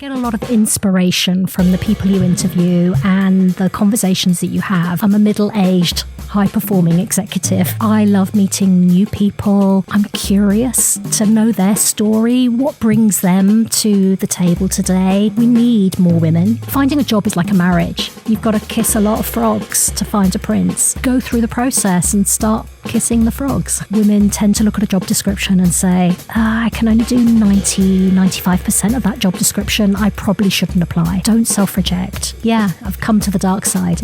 get a lot of inspiration from the people you interview and the conversations that you have. I'm a middle-aged, high-performing executive. I love meeting new people. I'm curious to know their story, what brings them to the table today. We need more women. Finding a job is like a marriage. You've got to kiss a lot of frogs to find a prince. Go through the process and start kissing the frogs. Women tend to look at a job description and say, I can only do 95% of that job description. I probably shouldn't apply. Don't self-reject. Yeah, I've come to the dark side.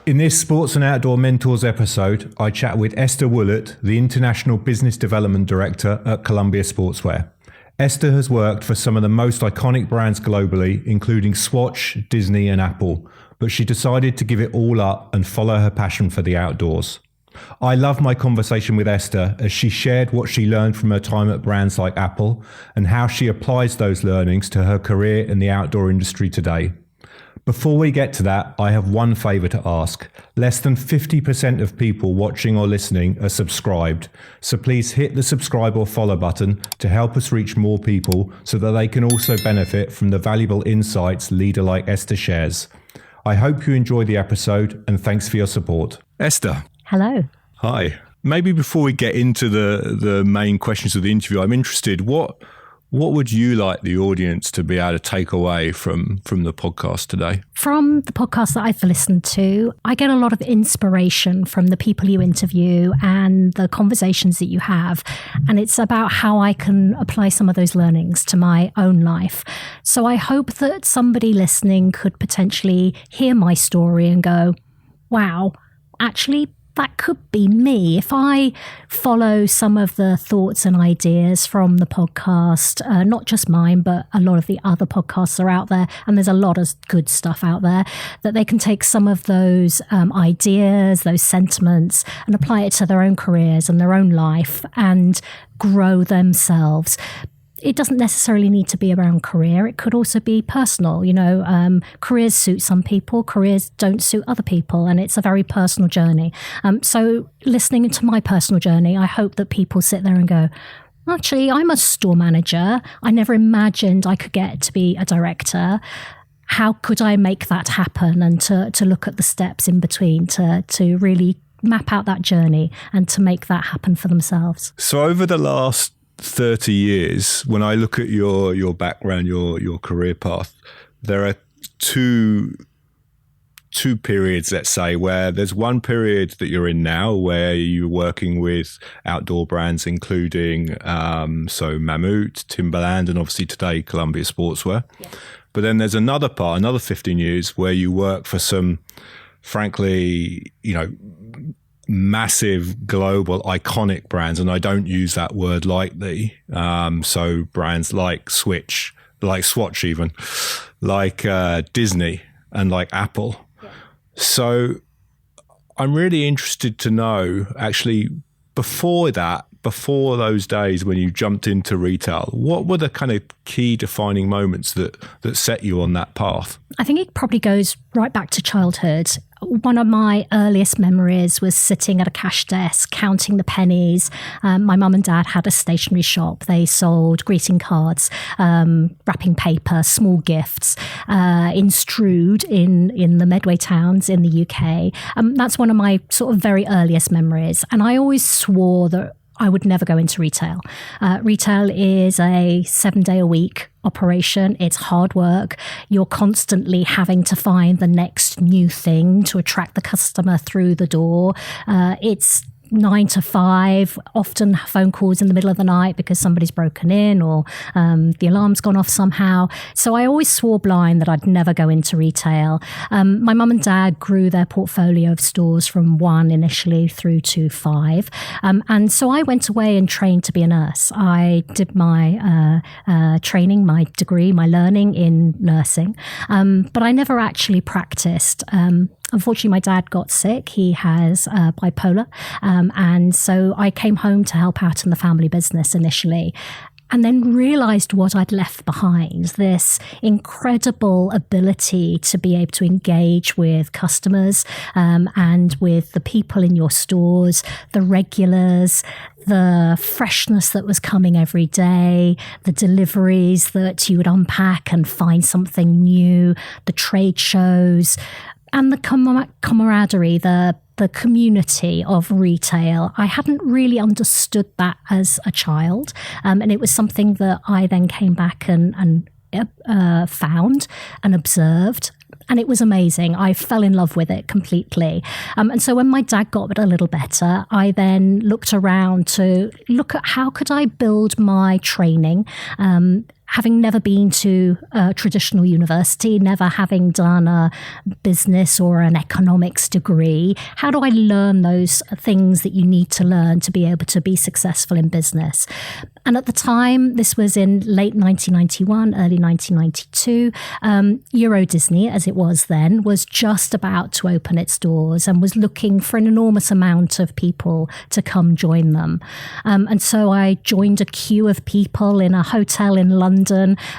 In this Sports and Outdoor Mentors episode, I chat with Esther Woollett, the International Business Development Director at Columbia Sportswear. Esther has worked for some of the most iconic brands globally, including Swatch, Disney and Apple, but she decided to give it all up and follow her passion for the outdoors. I love my conversation with Esther as she shared what she learned from her time at brands like Apple and how she applies those learnings to her career in the outdoor industry today. Before we get to that, I have one favour to ask. Less than 50% of people watching or listening are subscribed, so please hit the subscribe or follow button to help us reach more people so that they can also benefit from the valuable insights leader like Esther shares. I hope you enjoy the episode and thanks for your support. Esther. Hello. Hi. Maybe before we get into the main questions of the interview, I'm interested, what would you like the audience to be able to take away from the podcast today? From the podcast that I've listened to, I get a lot of inspiration from the people you interview and the conversations that you have. And it's about how I can apply some of those learnings to my own life. So I hope that somebody listening could potentially hear my story and go, wow, actually, that could be me. If I follow some of the thoughts and ideas from the podcast, not just mine, but a lot of the other podcasts are out there, and there's a lot of good stuff out there, that they can take some of those ideas, those sentiments, and apply it to their own careers and their own life and grow themselves. It doesn't necessarily need to be around career. It could also be personal. Careers suit some people, careers don't suit other people, and it's a very personal journey. So listening to my personal journey, I hope that people sit there and go, actually, I'm a store manager. I never imagined I could get to be a director. How could I make that happen? And to look at the steps in between to really map out that journey and to make that happen for themselves. So over the last 30 years, when I look at your background, your career path, there are two periods, let's say, where there's one period that you're in now where you're working with outdoor brands, including Mammut, Timberland, and obviously today Columbia Sportswear. Yeah. But then there's another part, another 15 years where you work for some, frankly, massive global iconic brands, and I don't use that word lightly. So brands like Swatch even, like Disney and like Apple. Yeah. So I'm really interested to know, actually, before those days when you jumped into retail, what were the kind of key defining moments that set you on that path? I think it probably goes right back to childhood. One of my earliest memories was sitting at a cash desk, counting the pennies. My mum and dad had a stationery shop. They sold greeting cards, wrapping paper, small gifts, in Strood in the Medway towns in the UK. That's one of my sort of very earliest memories. And I always swore that I would never go into retail. Retail is a 7-day-a-week operation. It's hard work. You're constantly having to find the next new thing to attract the customer through the door. It's 9 to 5, often phone calls in the middle of the night because somebody's broken in or the alarm's gone off somehow. So I always swore blind that I'd never go into retail. My mum and dad grew their portfolio of stores from 1 initially through to 5. And so I went away and trained to be a nurse. I did my training, my degree, my learning in nursing, but I never actually practiced. Unfortunately, my dad got sick. He has bipolar. And so I came home to help out in the family business initially. and then realized what I'd left behind, this incredible ability to be able to engage with customers and with the people in your stores, the regulars, the freshness that was coming every day, the deliveries that you would unpack and find something new, the trade shows, and the camaraderie, the community of retail. I hadn't really understood that as a child. And it was something that I then came back and found and observed. And it was amazing. I fell in love with it completely. And so when my dad got a little better, I then looked around to look at how could I build my training, having never been to a traditional university, never having done a business or an economics degree. How do I learn those things that you need to learn to be able to be successful in business? And at the time, this was in late 1991, early 1992, Euro Disney, as it was then, was just about to open its doors and was looking for an enormous amount of people to come join them. And so I joined a queue of people in a hotel in London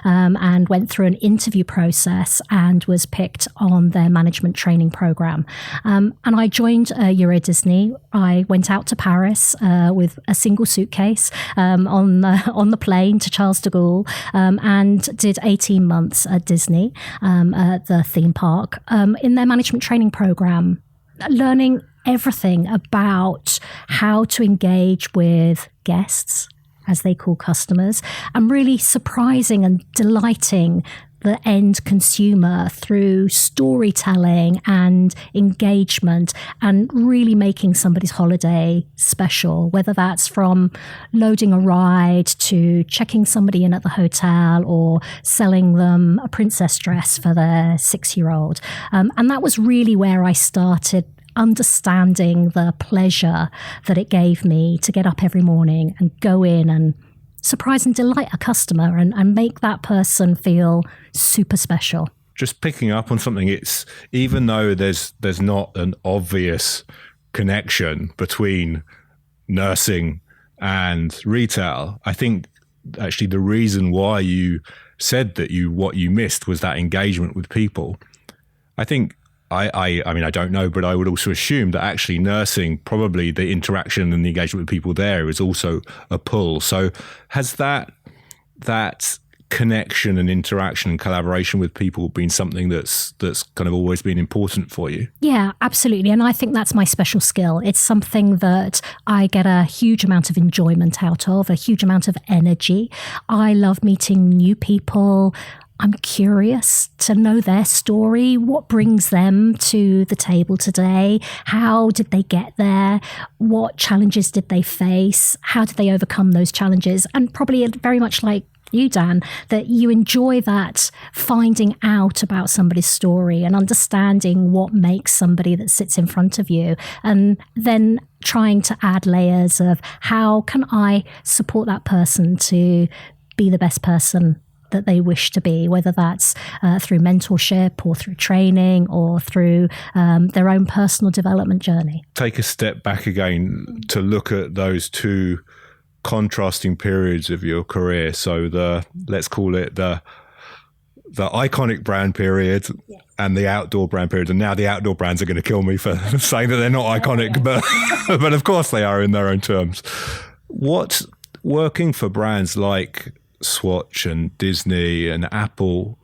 and went through an interview process and was picked on their management training program. And I joined Euro Disney. I went out to Paris with a single suitcase on the plane to Charles de Gaulle and did 18 months at Disney at the theme park in their management training program, learning everything about how to engage with guests, as they call customers, and really surprising and delighting the end consumer through storytelling and engagement and really making somebody's holiday special, whether that's from loading a ride to checking somebody in at the hotel or selling them a princess dress for their 6-year-old. And that was really where I started understanding the pleasure that it gave me to get up every morning and go in and surprise and delight a customer and make that person feel super special. Just picking up on something, it's even though there's not an obvious connection between nursing and retail, I think actually the reason why you said that what you missed was that engagement with people. I think I mean, I don't know, but I would also assume that actually nursing, probably the interaction and the engagement with people there is also a pull. So has that connection and interaction and collaboration with people been something that's kind of always been important for you? Yeah, absolutely. And I think that's my special skill. It's something that I get a huge amount of enjoyment out of, a huge amount of energy. I love meeting new people. I'm curious to know their story. What brings them to the table today? How did they get there? What challenges did they face? How did they overcome those challenges? And probably very much like you, Dan, that you enjoy that finding out about somebody's story and understanding what makes somebody that sits in front of you, and then trying to add layers of how can I support that person to be the best person that they wish to be, whether that's through mentorship or through training or through their own personal development journey. Take a step back again to look at those two contrasting periods of your career. So let's call it the iconic brand period and the outdoor brand period. And now the outdoor brands are going to kill me for saying that they're not iconic, but of course they are in their own terms. What's working for brands like Swatch and Disney and Apple,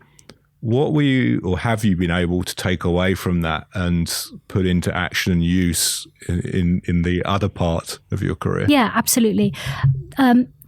what were you or have you been able to take away from that and put into action and use in the other part of your career? Yeah, absolutely.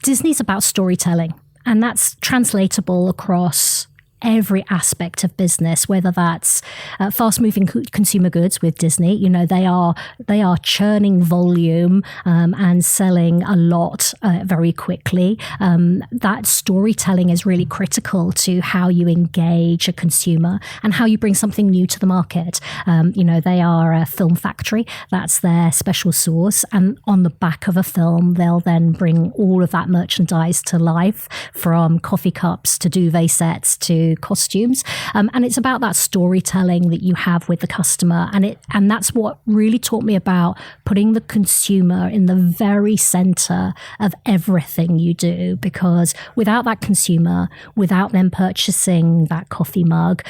Disney's about storytelling, and that's translatable across every aspect of business, whether that's fast-moving consumer goods with Disney. You know, they are churning volume and selling a lot very quickly. That storytelling is really critical to how you engage a consumer and how you bring something new to the market. You know, they are a film factory. That's their special sauce. And on the back of a film, they'll then bring all of that merchandise to life, from coffee cups to duvet sets to to costumes. And it's about that storytelling that you have with the customer. And that's what really taught me about putting the consumer in the very center of everything you do, because without that consumer, without them purchasing that coffee mug,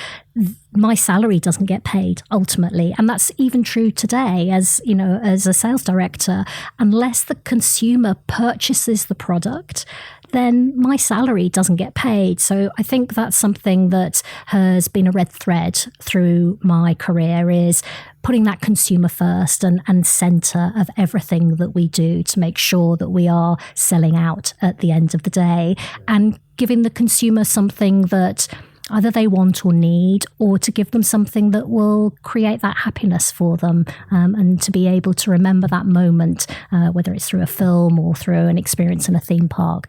my salary doesn't get paid ultimately. And that's even true today as a sales director. Unless the consumer purchases the product, then my salary doesn't get paid. So I think that's something that has been a red thread through my career, is putting that consumer first and center of everything that we do to make sure that we are selling out at the end of the day, and giving the consumer something that either they want or need, or to give them something that will create that happiness for them, and to be able to remember that moment, whether it's through a film or through an experience in a theme park.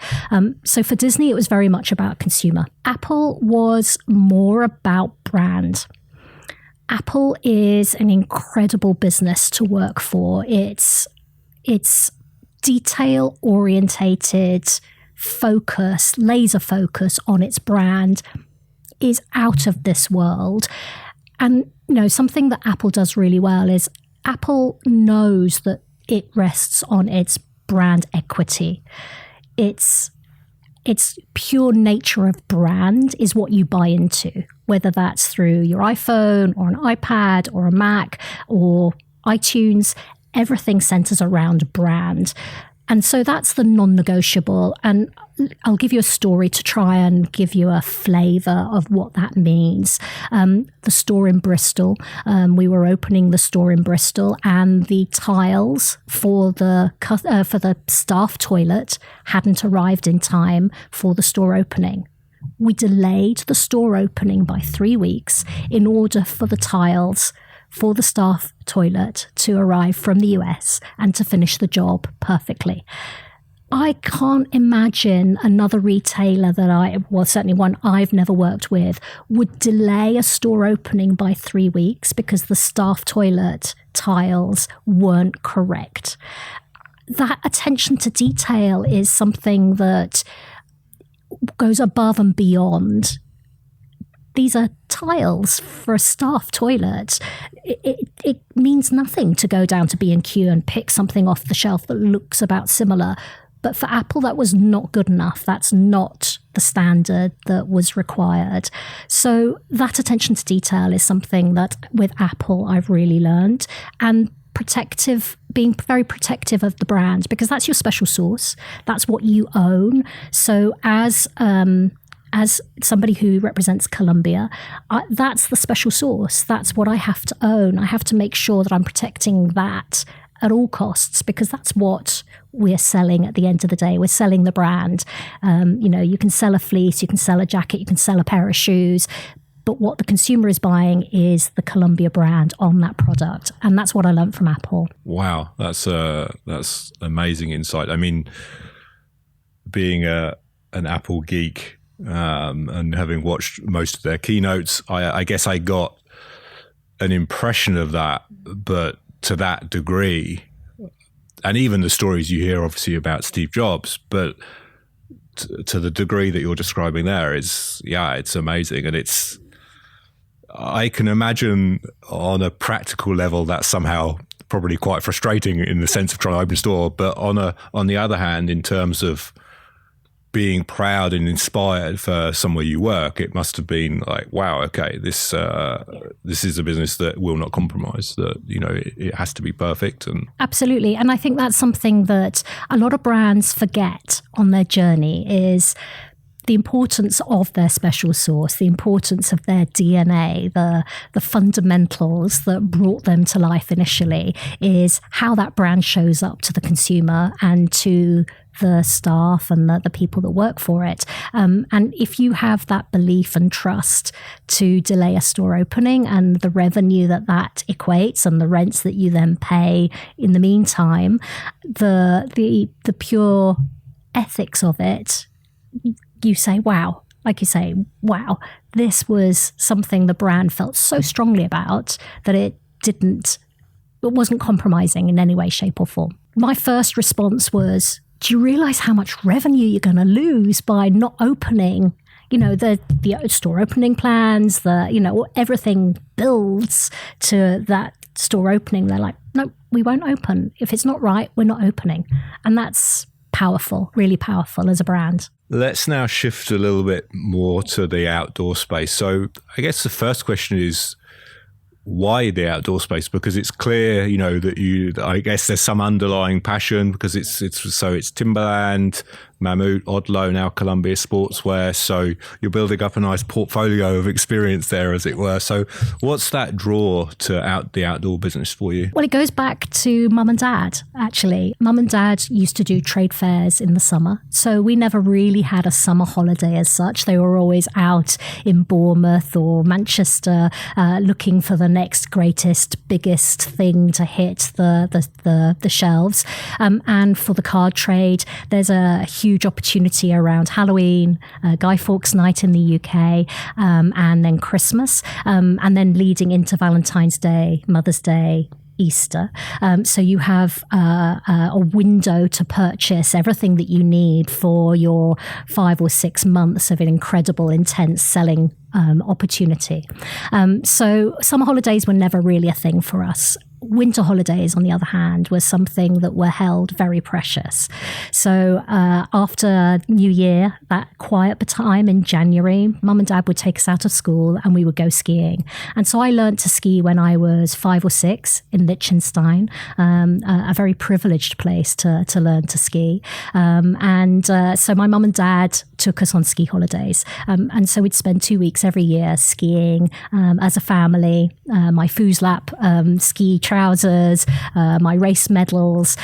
So for Disney, it was very much about consumer. Apple was more about brand. Apple is an incredible business to work for. It's detail orientated focus, laser focus on its brand is out of this world. And something that Apple does really well is Apple knows that it rests on its brand equity. Its pure nature of brand is what you buy into, whether that's through your iPhone or an iPad or a Mac or iTunes. Everything centers around brand. And so that's the non-negotiable. And I'll give you a story to try and give you a flavor of what that means. The store in Bristol, we were opening the store in Bristol, and the tiles for the staff toilet hadn't arrived in time for the store opening. We delayed the store opening by 3 weeks in order for the tiles for the staff toilet to arrive from the US and to finish the job perfectly. I can't imagine another retailer certainly one I've never worked with, would delay a store opening by 3 weeks because the staff toilet tiles weren't correct. That attention to detail is something that goes above and beyond. These are tiles for a staff toilet. It means nothing to go down to B&Q and pick something off the shelf that looks about similar. But for Apple, that was not good enough. That's not the standard that was required. So that attention to detail is something that with Apple I've really learned. And being very protective of the brand, because that's your special sauce. That's what you own. So as somebody who represents Columbia, that's the special sauce. That's what I have to own. I have to make sure that I'm protecting that at all costs, because that's what we're selling at the end of the day. We're selling the brand. You can sell a fleece, you can sell a jacket, you can sell a pair of shoes, but what the consumer is buying is the Columbia brand on that product. And that's what I learned from Apple. Wow, that's amazing insight. I mean, being an Apple geek, and having watched most of their keynotes, I guess I got an impression of that, but to that degree, and even the stories you hear obviously about Steve Jobs, but to the degree that you're describing there it's amazing. And I can imagine on a practical level that's somehow probably quite frustrating in the sense of trying to open a store, but on the other hand, in terms of being proud and inspired for somewhere you work, it must have been like, wow, okay, this is a business that will not compromise, that it has to be perfect. And absolutely. And I think that's something that a lot of brands forget on their journey, is the importance of their special sauce, the importance of their DNA, the fundamentals that brought them to life initially, is how that brand shows up to the consumer and to the staff and the people that work for it. And if you have that belief and trust to delay a store opening and the revenue that equates and the rents that you then pay in the meantime, the pure ethics of it, you say, wow. Like you say, wow, this was something the brand felt so strongly about that it wasn't compromising in any way, shape or form. My first response was, do you realize how much revenue you're going to lose by not opening the store opening plans, everything builds to that store opening. They're like, no, we won't open. If it's not right, we're not opening. And that's powerful, really powerful as a brand. Let's now shift a little bit more to the outdoor space. So I guess the first question is, why the outdoor space? Because it's clear, that I guess there's some underlying passion, because it's Timberland, Mammut, Odlo, now Columbia Sportswear. So you're building up a nice portfolio of experience there, as it were. So what's that draw to the outdoor business for you? Well, it goes back to mum and dad, actually. Mum and dad used to do trade fairs in the summer. So we never really had a summer holiday as such. They were always out in Bournemouth or Manchester looking for the next greatest, biggest thing to hit the shelves. And for the card trade, there's a huge opportunity around Halloween, Guy Fawkes Night in the UK, and then Christmas, and then leading into Valentine's Day, Mother's Day, Easter. So you have a window to purchase everything that you need for your 5 or 6 months of an incredible, intense selling opportunity. So summer holidays were never really a thing for us. Winter holidays, on the other hand, were something that were held very precious. So after New Year, that quiet time in January, mum and dad would take us out of school and we would go skiing. And so I learned to ski when I was 5 or 6 in Liechtenstein, a very privileged place to learn to ski. So my mum and dad took us on ski holidays. And so we'd spend 2 weeks every year skiing as a family. My Fooslap ski trousers, my race medals.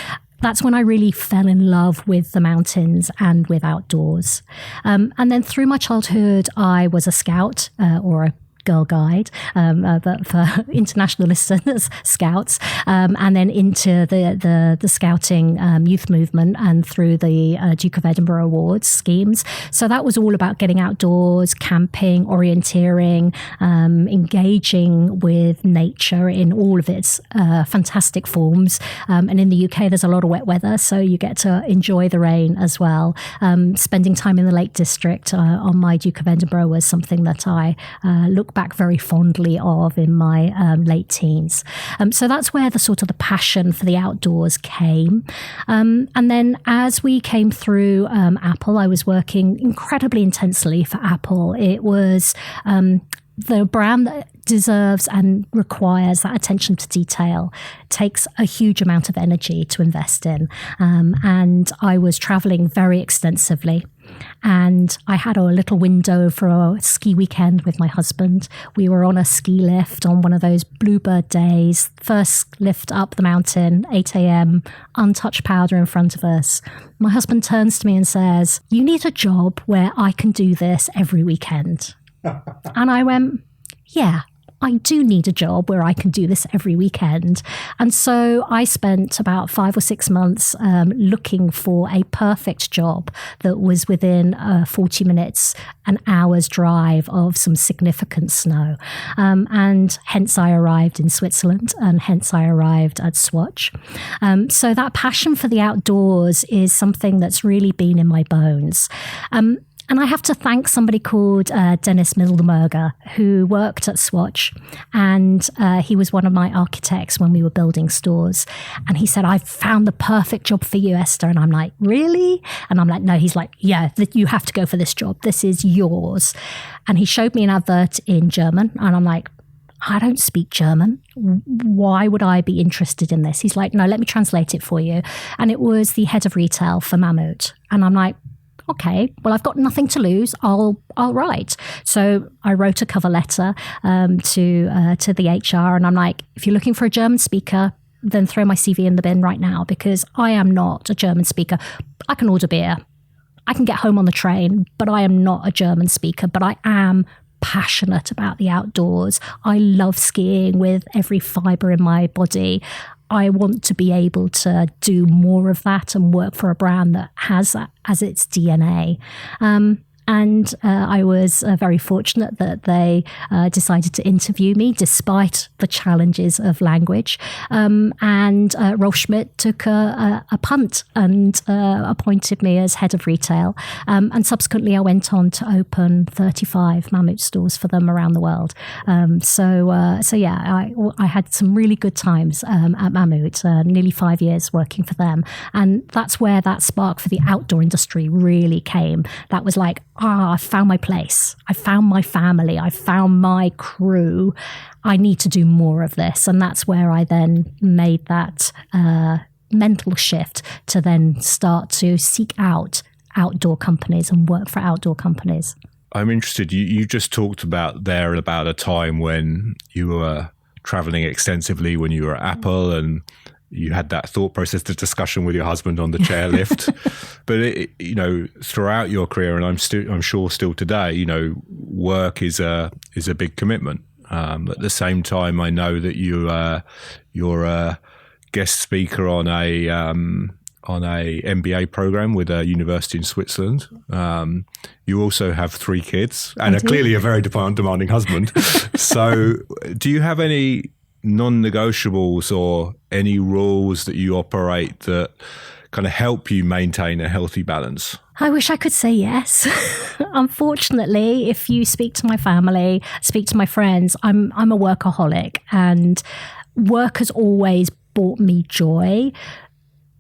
That's when I really fell in love with the mountains and with outdoors. And then through my childhood, I was a scout or a Girl Guide, but for international listeners, Scouts, and then into the scouting youth movement and through the Duke of Edinburgh Awards schemes. So that was all about getting outdoors, camping, orienteering, engaging with nature in all of its fantastic forms. And in the UK, there's a lot of wet weather, so you get to enjoy the rain as well. Spending time in the Lake District on my Duke of Edinburgh was something that I look back very fondly of in my late teens. So that's where the passion for the outdoors came. And then as we came through Apple, I was working incredibly intensely for Apple. It was the brand that deserves and requires that attention to detail, takes a huge amount of energy to invest in. And I was traveling very extensively. And I had a little window for a ski weekend with my husband. We were on a ski lift on one of those bluebird days, first lift up the mountain, 8 a.m., untouched powder in front of us. My husband turns to me and says, "You need a job where I can do this every weekend." And I went, "Yeah, I do need a job where I can do this every weekend." And so I spent about 5 or 6 months looking for a perfect job that was within 40 minutes, an hour's drive of some significant snow. And hence I arrived in Switzerland, and hence I arrived at Swatch. So that passion for the outdoors is something that's really been in my bones. And I have to thank somebody called Dennis Middelmerger, who worked at Swatch. And he was one of my architects when we were building stores. And he said, "I've found the perfect job for you, Esther." And I'm like, "Really?" And I'm like, "No." He's like, "Yeah, you have to go for this job. This is yours." And he showed me an advert in German. And I'm like, "I don't speak German. Why would I be interested in this?" He's like, "No, let me translate it for you." And it was the head of retail for Mammut. And I'm like, "Okay, well, I've got nothing to lose. I'll write." So I wrote a cover letter to the HR, and I'm like, "If you're looking for a German speaker, then throw my CV in the bin right now, because I am not a German speaker. I can order beer. I can get home on the train, but I am not a German speaker. But I am passionate about the outdoors. I love skiing with every fiber in my body. I want to be able to do more of that and work for a brand that has that as its DNA." And I was very fortunate that they decided to interview me despite the challenges of language. And Rolf Schmidt took a punt and appointed me as head of retail. And subsequently, I went on to open 35 Mammut stores for them around the world. I had some really good times at Mammut, nearly 5 years working for them. And that's where that spark for the outdoor industry really came. That was like, I found my place. I found my family. I found my crew. I need to do more of this. And that's where I then made that mental shift to then start to seek out outdoor companies and work for outdoor companies. I'm interested. You just talked about a time when you were traveling extensively when you were at Apple and you had that thought process, the discussion with your husband on the chairlift. But throughout your career, and I'm sure still today, work is a big commitment. At the same time, I know that you're a guest speaker on a MBA program with a university in Switzerland. You also have 3 kids and are clearly a very demanding husband. So do you have any non-negotiables or any rules that you operate that kind of help you maintain a healthy balance? I wish I could say yes. Unfortunately, if you speak to my family, speak to my friends, I'm a workaholic, and work has always brought me joy.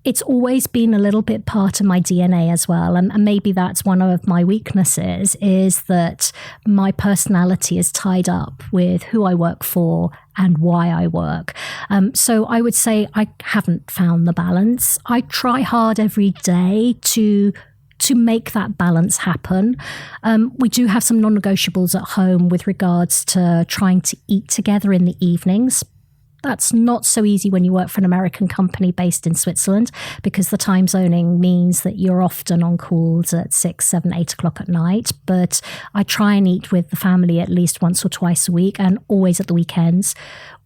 It's always been a little bit part of my DNA as well. And maybe that's one of my weaknesses, is that my personality is tied up with who I work for and why I work. So I would say I haven't found the balance. I try hard every day to make that balance happen. We do have some non-negotiables at home with regards to trying to eat together in the evenings. That's not so easy when you work for an American company based in Switzerland, because the time zoning means that you're often on calls at 6, 7, 8 o'clock at night. But I try and eat with the family at least once or twice a week, and always at the weekends.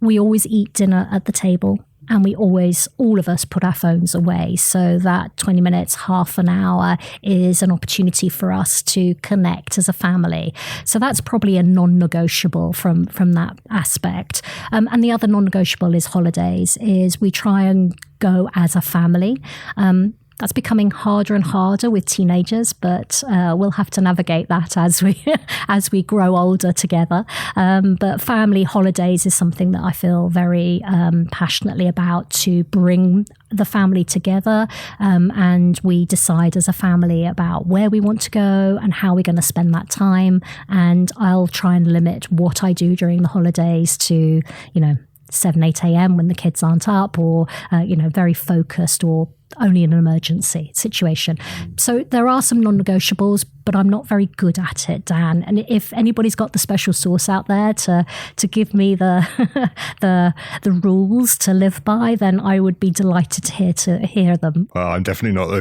We always eat dinner at the table. And we always, all of us, put our phones away, so that 20 minutes, half an hour is an opportunity for us to connect as a family. So that's probably a non-negotiable from that aspect. And the other non-negotiable is holidays, is we try and go as a family. That's becoming harder and harder with teenagers, but we'll have to navigate that as we grow older together. But family holidays is something that I feel very passionately about, to bring the family together, and we decide as a family about where we want to go and how we're going to spend that time. And I'll try and limit what I do during the holidays to 7, 8 a.m. when the kids aren't up, or very focused, or only in an emergency situation. So there are some non-negotiables, but I'm not very good at it, Dan. And if anybody's got the special sauce out there to give me the the rules to live by, then I would be delighted to hear them. Well, I'm definitely not a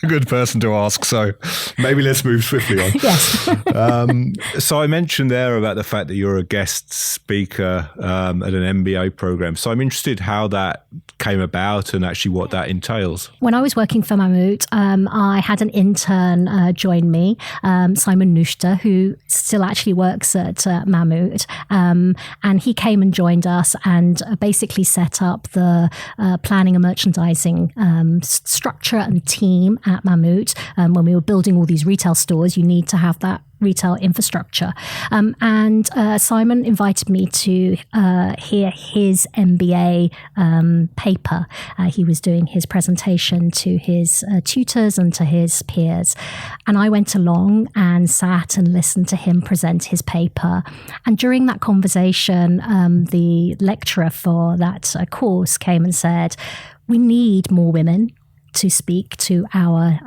good person to ask, so maybe let's move swiftly on. Yes. So I mentioned there about the fact that you're a guest speaker at an MBA program. So I'm interested how that came about and actually what that entails. When I was working for Mammut, I had an intern join me, Simon Nuchter, who still actually works at Mammut. And he came and joined us and basically set up the planning and merchandising structure and team at Mammut. When we were building all these retail stores, you need to have that retail infrastructure. And Simon invited me to hear his MBA paper. He was doing his presentation to his tutors and to his peers. And I went along and sat and listened to him present his paper. And during that conversation, the lecturer for that course came and said, "We need more women to speak to our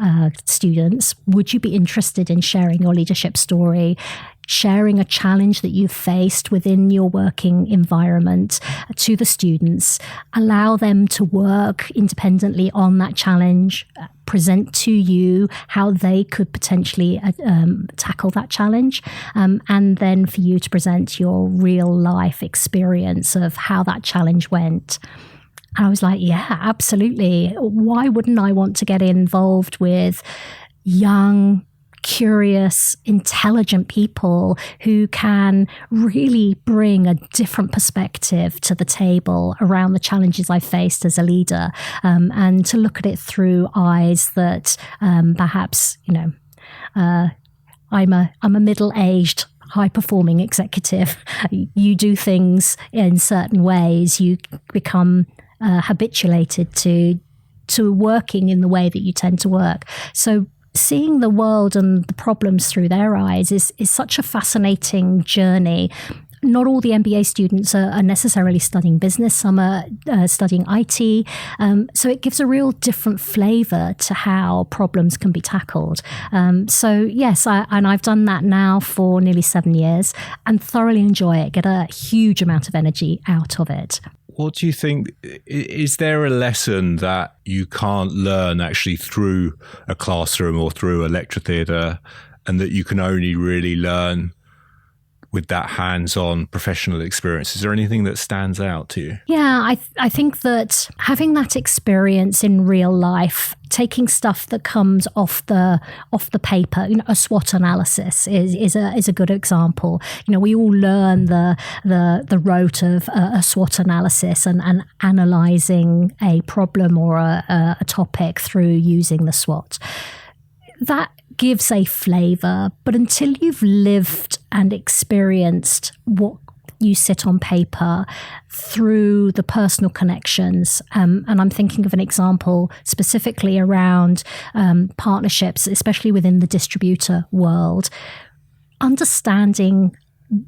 students. Would you be interested in sharing your leadership story, sharing a challenge that you've faced within your working environment to the students, allow them to work independently on that challenge, present to you how they could potentially tackle that challenge, and then for you to present your real life experience of how that challenge went." I was like, yeah, absolutely. Why wouldn't I want to get involved with young, curious, intelligent people who can really bring a different perspective to the table around the challenges I faced as a leader, and to look at it through eyes that perhaps, I'm a middle-aged, high-performing executive. You do things in certain ways. You become habituated to working in the way that you tend to work. So seeing the world and the problems through their eyes is such a fascinating journey. Not all the MBA students are necessarily studying business. Some are studying IT. So it gives a real different flavor to how problems can be tackled. So yes, I've done that now for nearly 7 years and thoroughly enjoy it, get a huge amount of energy out of it. What do you think? Is there a lesson that you can't learn actually through a classroom or through a lecture theatre, and that you can only really learn with that hands-on professional experience? Is there anything that stands out to you? Yeah, I think that having that experience in real life, taking stuff that comes off the paper, a SWOT analysis is a good example. We all learn the rote of a SWOT analysis and analysing a problem or a topic through using the SWOT. That gives a flavour, but until you've lived and experienced what you sit on paper through the personal connections, and I'm thinking of an example specifically around partnerships, especially within the distributor world, understanding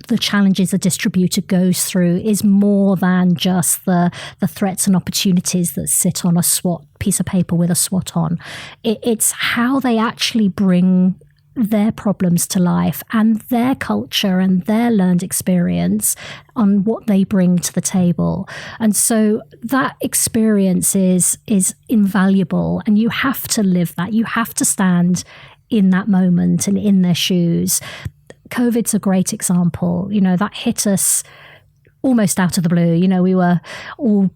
the challenges a distributor goes through is more than just the threats and opportunities that sit on a SWOT piece of paper with a SWOT on. It's how they actually bring their problems to life and their culture and their learned experience on what they bring to the table. And so that experience is invaluable, and you have to live that. You have to stand in that moment and in their shoes. COVID's a great example. That hit us almost out of the blue. We were all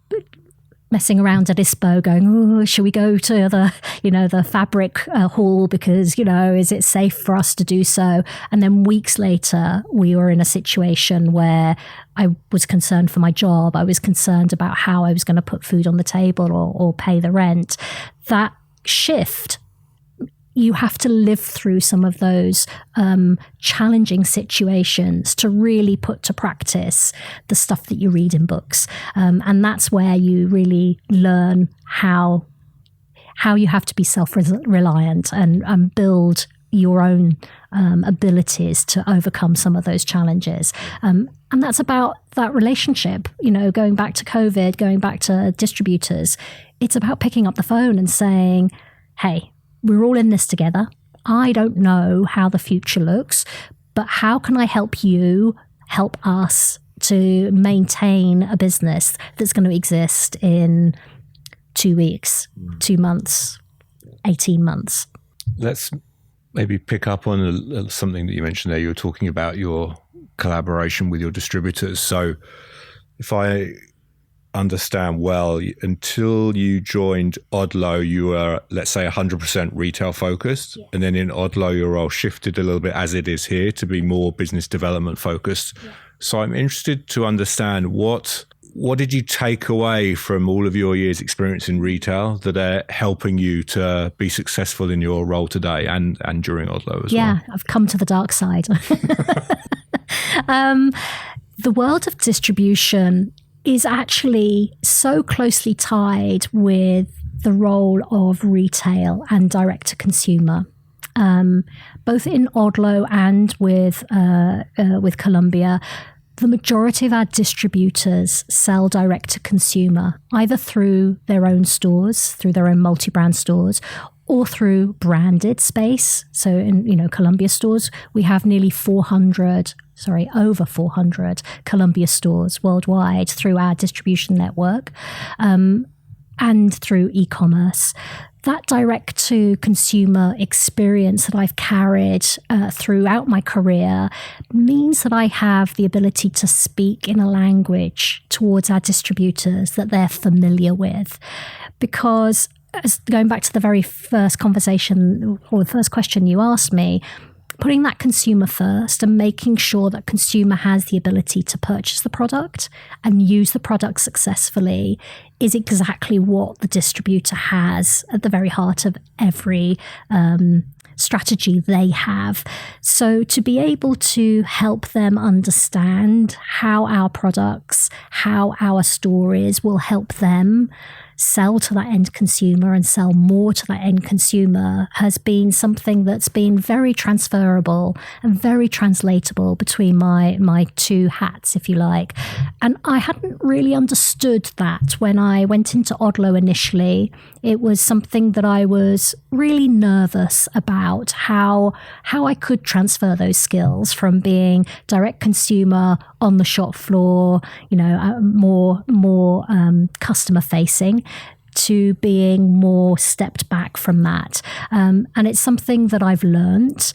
messing around at ISPO going, oh, should we go to the fabric hall because, is it safe for us to do so? And then weeks later, we were in a situation where I was concerned for my job. I was concerned about how I was going to put food on the table or pay the rent. That shift, you have to live through some of those challenging situations to really put to practice the stuff that you read in books. And that's where you really learn how you have to be self-reliant and build your own abilities to overcome some of those challenges. And that's about that relationship, going back to COVID, going back to distributors. It's about picking up the phone and saying, hey, we're all in this together. I don't know how the future looks, but how can I help you help us to maintain a business that's going to exist in 2 weeks, 2 months, 18 months? Let's maybe pick up on something that you mentioned there. You were talking about your collaboration with your distributors. So if I understand well, until you joined Odlo, you were, let's say, 100% retail focused. Yeah. And then in Odlo, your role shifted a little bit, as it is here, to be more business development focused. Yeah. So I'm interested to understand what did you take away from all of your years' experience in retail that are helping you to be successful in your role today and during Odlo as well? Yeah, I've come to the dark side. The world of distribution is actually so closely tied with the role of retail and direct to consumer. Both in Odlo and with Columbia, the majority of our distributors sell direct to consumer, either through their own stores, through their own multi-brand stores, or through branded space. So in Columbia stores, we have over 400 Columbia stores worldwide through our distribution network, and through e-commerce. That direct-to-consumer experience that I've carried throughout my career means that I have the ability to speak in a language towards our distributors that they're familiar with. Because going back to the very first conversation or the first question you asked me, putting that consumer first and making sure that consumer has the ability to purchase the product and use the product successfully is exactly what the distributor has at the very heart of every strategy they have. So to be able to help them understand how our products, how our stories will help them sell to that end consumer and sell more to that end consumer has been something that's been very transferable and very translatable between my two hats, if you like. And I hadn't really understood that when I went into Odlo initially. It was something that I was really nervous about, how I could transfer those skills from being direct consumer on the shop floor, more customer facing, to being more stepped back from that. And it's something that I've learned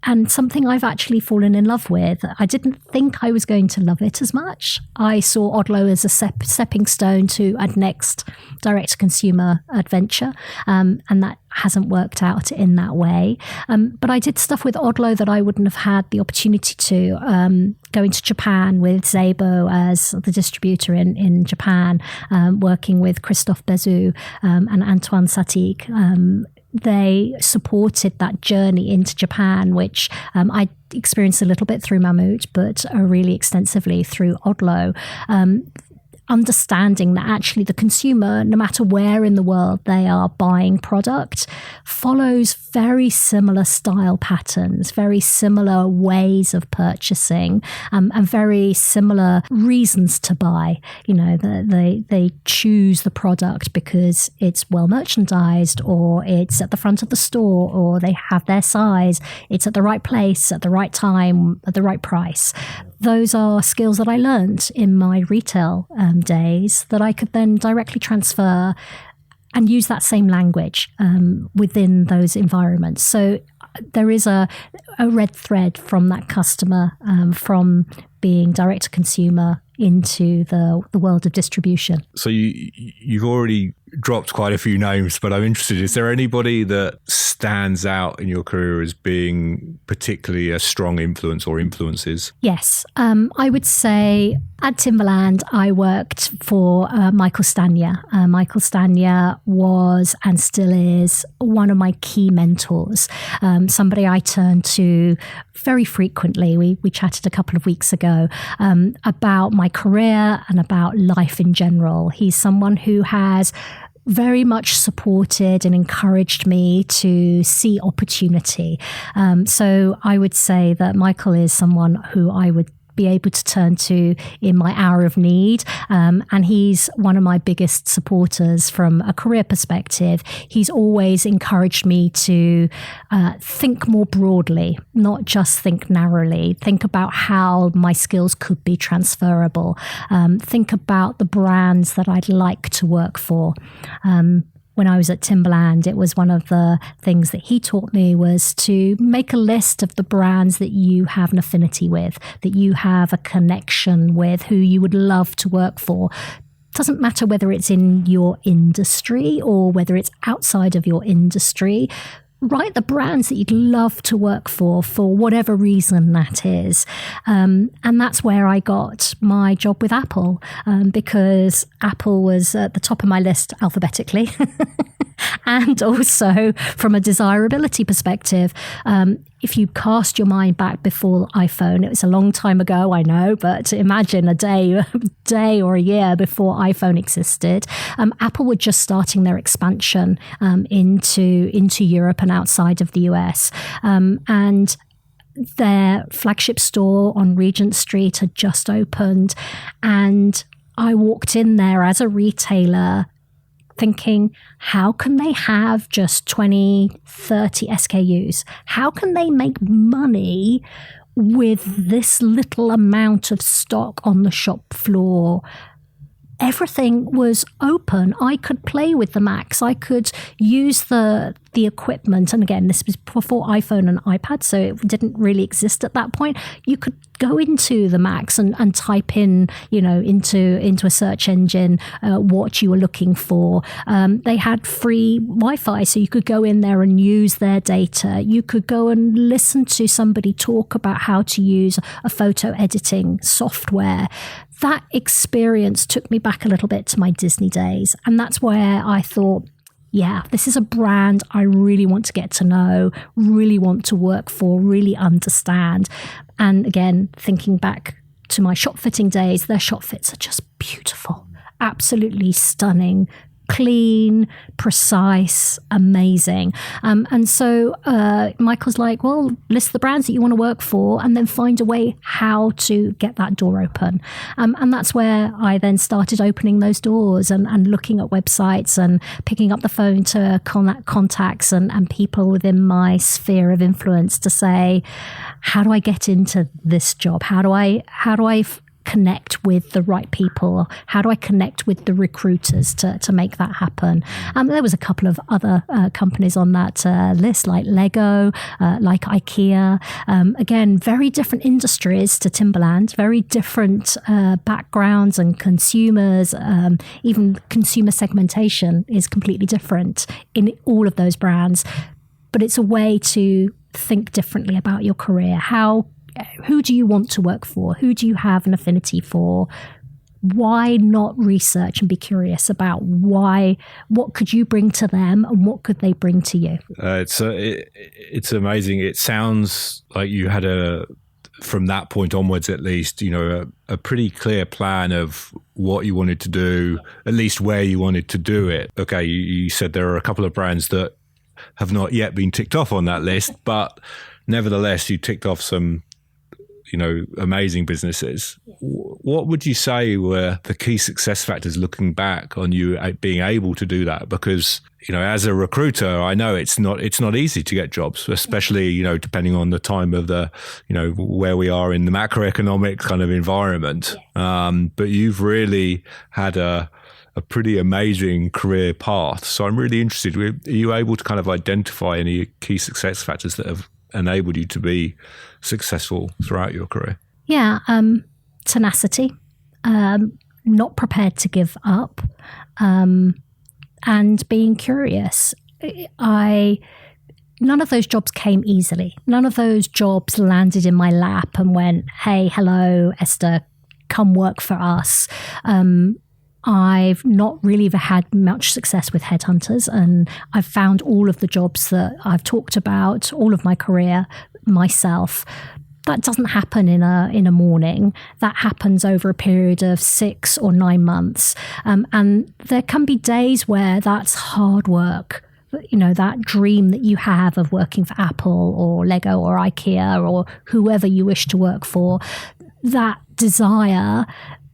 and something I've actually fallen in love with. I didn't think I was going to love it as much. I saw Odlo as a stepping stone to a next direct-to-consumer adventure, and that hasn't worked out in that way. But I did stuff with Odlo that I wouldn't have had the opportunity to. Going to Japan with Zabo as the distributor in Japan, working with Christophe Bezout and Antoine Satik. They supported that journey into Japan, which I experienced a little bit through Mammut, but really extensively through Odlo. Understanding that actually the consumer, no matter where in the world they are buying product, follows very similar style patterns, very similar ways of purchasing, and very similar reasons to buy. They choose the product because it's well merchandised, or it's at the front of the store, or they have their size, it's at the right place, at the right time, at the right price. Those are skills that I learned in my retail days that I could then directly transfer and use that same language within those environments. So there is a red thread from that customer, from being direct to consumer into the world of distribution. So you've already dropped quite a few names, but I'm interested, is there anybody that stands out in your career as being particularly a strong influence or influences? Yes. I would say at Timberland, I worked for Michael Stania. Michael Stania was and still is one of my key mentors, somebody I turn to very frequently. We chatted a couple of weeks ago about my career and about life in general. He's someone who has very much supported and encouraged me to see opportunity. So I would say that Michael is someone who I would be able to turn to in my hour of need. And he's one of my biggest supporters from a career perspective. He's always encouraged me to think more broadly, not just think narrowly, think about how my skills could be transferable, think about the brands that I'd like to work for. When I was at Timberland, it was one of the things that he taught me was to make a list of the brands that you have an affinity with, that you have a connection with, who you would love to work for. Doesn't matter whether it's in your industry or whether it's outside of your industry. Write the brands that you'd love to work for whatever reason that is. And that's where I got my job with Apple, because Apple was at the top of my list alphabetically. And also from a desirability perspective, if you cast your mind back before iPhone, it was a long time ago, I know, but imagine a day or a year before iPhone existed, Apple were just starting their expansion into Europe and outside of the US. And their flagship store on Regent Street had just opened. And I walked in there as a retailer thinking, how can they have just 20, 30 SKUs? How can they make money with this little amount of stock on the shop floor? everything was open. I could play with the Macs. I could use the equipment. And again, this was before iPhone and iPad, so it didn't really exist at that point. You could go into the Macs and type in, into a search engine what you were looking for. They had free Wi-Fi, so you could go in there and use their data. You could go and listen to somebody talk about how to use a photo editing software. That experience took me back a little bit to my Disney days. And that's where I thought, yeah, this is a brand I really want to get to know, really want to work for, really understand. And again, thinking back to my shop fitting days, their shop fits are just beautiful, absolutely stunning, clean, precise, amazing. And so Michael's like, well, list the brands that you want to work for and then find a way how to get that door open. And that's where I then started opening those doors and looking at websites and picking up the phone to contacts and people within my sphere of influence to say, how do I get into this job? How do I connect with the right people? How do I connect with the recruiters to make that happen? There was a couple of other companies on that list, like Lego, like IKEA. Again, very different industries to Timberland, very different backgrounds and consumers. Even consumer segmentation is completely different in all of those brands. But it's a way to think differently about your career. Who do you want to work for? Who do you have an affinity for? Why not research and be curious about what could you bring to them and what could they bring to you? It's amazing. It sounds like you had from that point onwards at least, a pretty clear plan of what you wanted to do, at least where you wanted to do it. Okay, you said there are a couple of brands that have not yet been ticked off on that list, but nevertheless, you ticked off some amazing businesses. What would you say were the key success factors looking back on you being able to do that? Because, as a recruiter, I know it's not easy to get jobs, especially, depending on the time of the, where we are in the macroeconomic kind of environment. But you've really had a pretty amazing career path. So I'm really interested. Are you able to kind of identify any key success factors that have enabled you to be successful throughout your career? Yeah, tenacity, not prepared to give up, and being curious. None of those jobs came easily. None of those jobs landed in my lap and went, hey, hello, Esther, come work for us. I've not really had much success with headhunters, and I've found all of the jobs that I've talked about, all of my career, myself. That doesn't happen in a morning. That happens over a period of 6 or 9 months. And there can be days where that's hard work. That dream that you have of working for Apple or Lego or IKEA or whoever you wish to work for, that desire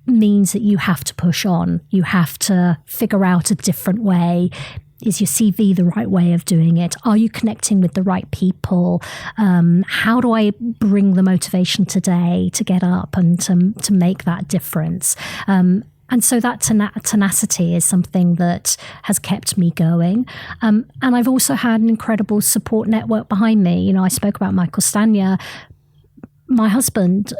means that you have to push on. You have to figure out a different way. Is your CV the right way of doing it? Are you connecting with the right people? How do I bring the motivation today to get up and to make that difference? And so that tenacity is something that has kept me going. And I've also had an incredible support network behind me. I spoke about Michael Stania. My husband,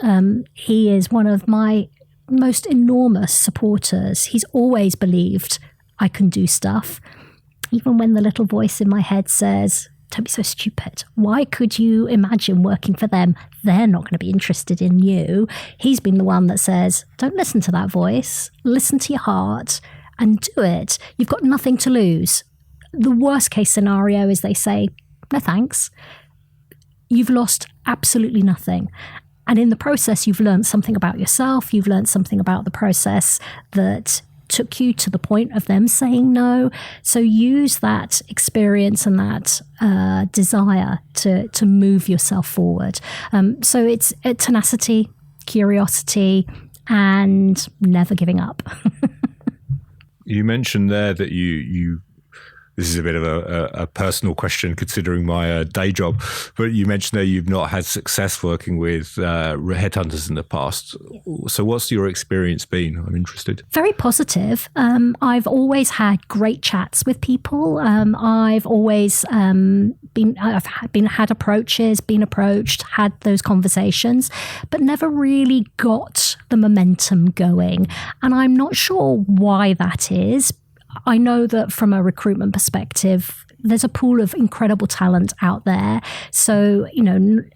he is one of my most enormous supporters. He's always believed I can do stuff. Even when the little voice in my head says, don't be so stupid. Why could you imagine working for them? They're not going to be interested in you. He's been the one that says, don't listen to that voice. Listen to your heart and do it. You've got nothing to lose. The worst case scenario is they say, no thanks. You've lost absolutely nothing. And in the process, you've learned something about yourself. You've learned something about the process that took you to the point of them saying no. So use that experience and that desire to move yourself forward. So it's tenacity, curiosity, and never giving up. You mentioned there that you this is a bit of a personal question considering my day job, but you mentioned that you've not had success working with headhunters in the past. So what's your experience been? I'm interested. Very positive. I've always had great chats with people. I've always had approaches, been approached, had those conversations, but never really got the momentum going. And I'm not sure why that is. I know that from a recruitment perspective, there's a pool of incredible talent out there. So,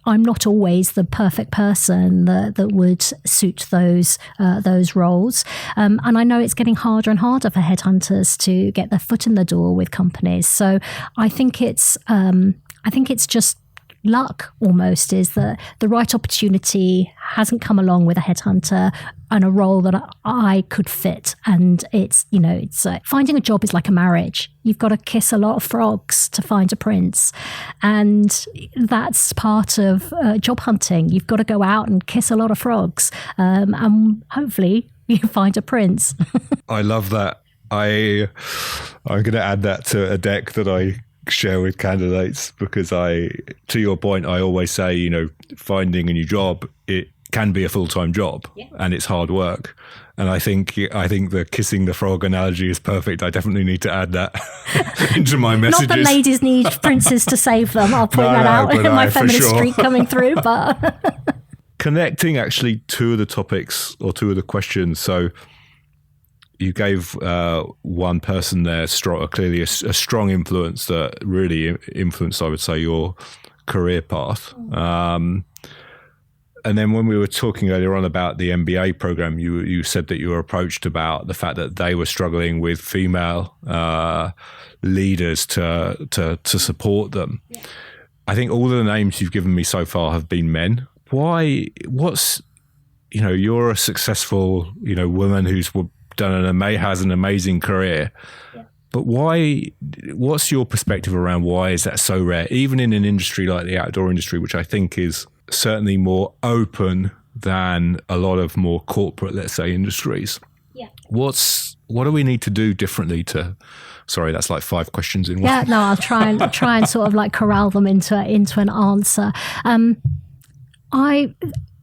I'm not always the perfect person that would suit those roles. And I know it's getting harder and harder for headhunters to get their foot in the door with companies. So I think it's just luck almost, is that the right opportunity hasn't come along with a headhunter and a role that I could fit. And it's finding a job is like a marriage. You've got to kiss a lot of frogs to find a prince. And that's part of job hunting. You've got to go out and kiss a lot of frogs. And hopefully you find a prince. I love that. I'm going to add that to a deck that I share with candidates, because to your point, I always say, finding a new job, it can be a full-time job, and it's hard work. And I think the kissing the frog analogy is perfect. I definitely need to add that into my messages. Not that ladies need princes to save them. I'll point that out in my feminist streak coming through. But connecting actually two of the topics or two of the questions. So you gave one person there clearly a strong influence that really influenced, I would say, your career path. And then when we were talking earlier on about the MBA program, you said that you were approached about the fact that they were struggling with female leaders to support them. Yeah. I think all of the names you've given me so far have been men. Why? You're a successful, woman who's has an amazing career. Yeah. But why? What's your perspective around why is that so rare, even in an industry like the outdoor industry, which I think is certainly more open than a lot of more corporate, let's say, industries? Yeah. What do we need to do differently to? Sorry, that's like 5 questions in one. Yeah, no, I'll try and sort of like corral them into an answer.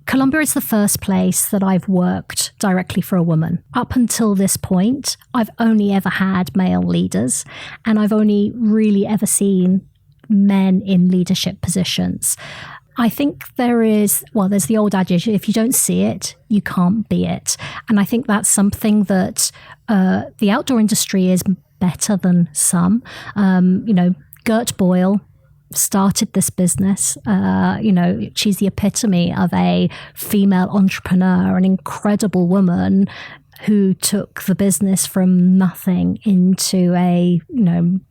Columbia is the first place that I've worked directly for a woman. Up until this point, I've only ever had male leaders, and I've only really ever seen men in leadership positions. I think there's the old adage, if you don't see it, you can't be it. And I think that's something that the outdoor industry is better than some. Gert Boyle started this business. She's the epitome of a female entrepreneur, an incredible woman who took the business from nothing into a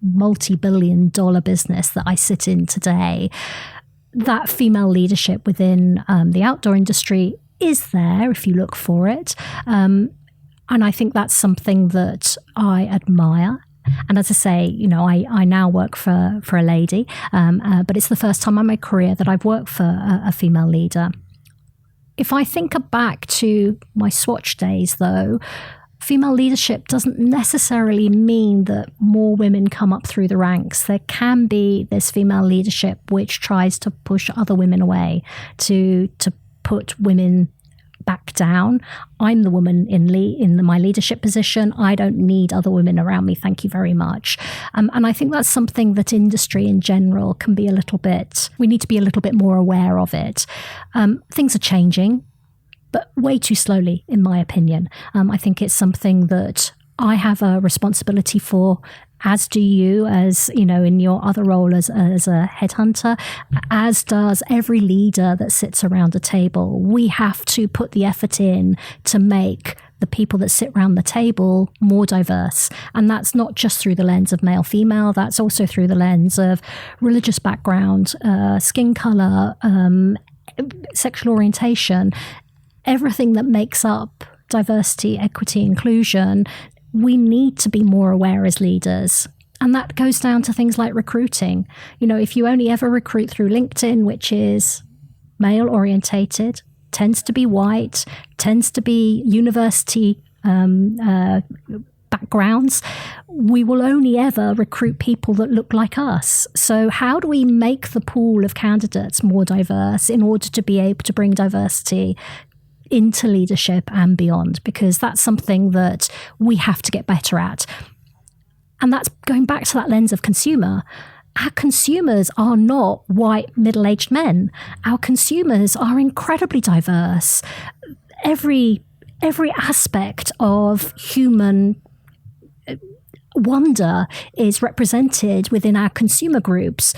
multi-billion-dollar business that I sit in today. That female leadership within the outdoor industry is there if you look for it. And I think that's something that I admire. And as I say, I now work for a lady, but it's the first time in my career that I've worked for a female leader. If I think back to my Swatch days, though, female leadership doesn't necessarily mean that more women come up through the ranks. There can be this female leadership which tries to push other women away, to put women back down. I'm the woman in my leadership position. I don't need other women around me. Thank you very much. And I think that's something that industry in general can be we need to be a little bit more aware of it. Things are changing, but way too slowly, in my opinion. I think it's something that I have a responsibility for, as do you, as in your other role as a headhunter, as does every leader that sits around a table. We have to put the effort in to make the people that sit around the table more diverse. And that's not just through the lens of male, female, that's also through the lens of religious background, skin color, sexual orientation, everything that makes up diversity, equity, inclusion. We need to be more aware as leaders. And that goes down to things like recruiting. If you only ever recruit through LinkedIn, which is male orientated, tends to be white, tends to be university backgrounds, we will only ever recruit people that look like us. So how do we make the pool of candidates more diverse in order to be able to bring diversity into leadership and beyond? Because that's something that we have to get better at. And that's going back to that lens of consumer. Our consumers are not white middle-aged men. Our consumers are incredibly diverse. Every aspect of human wonder is represented within our consumer groups.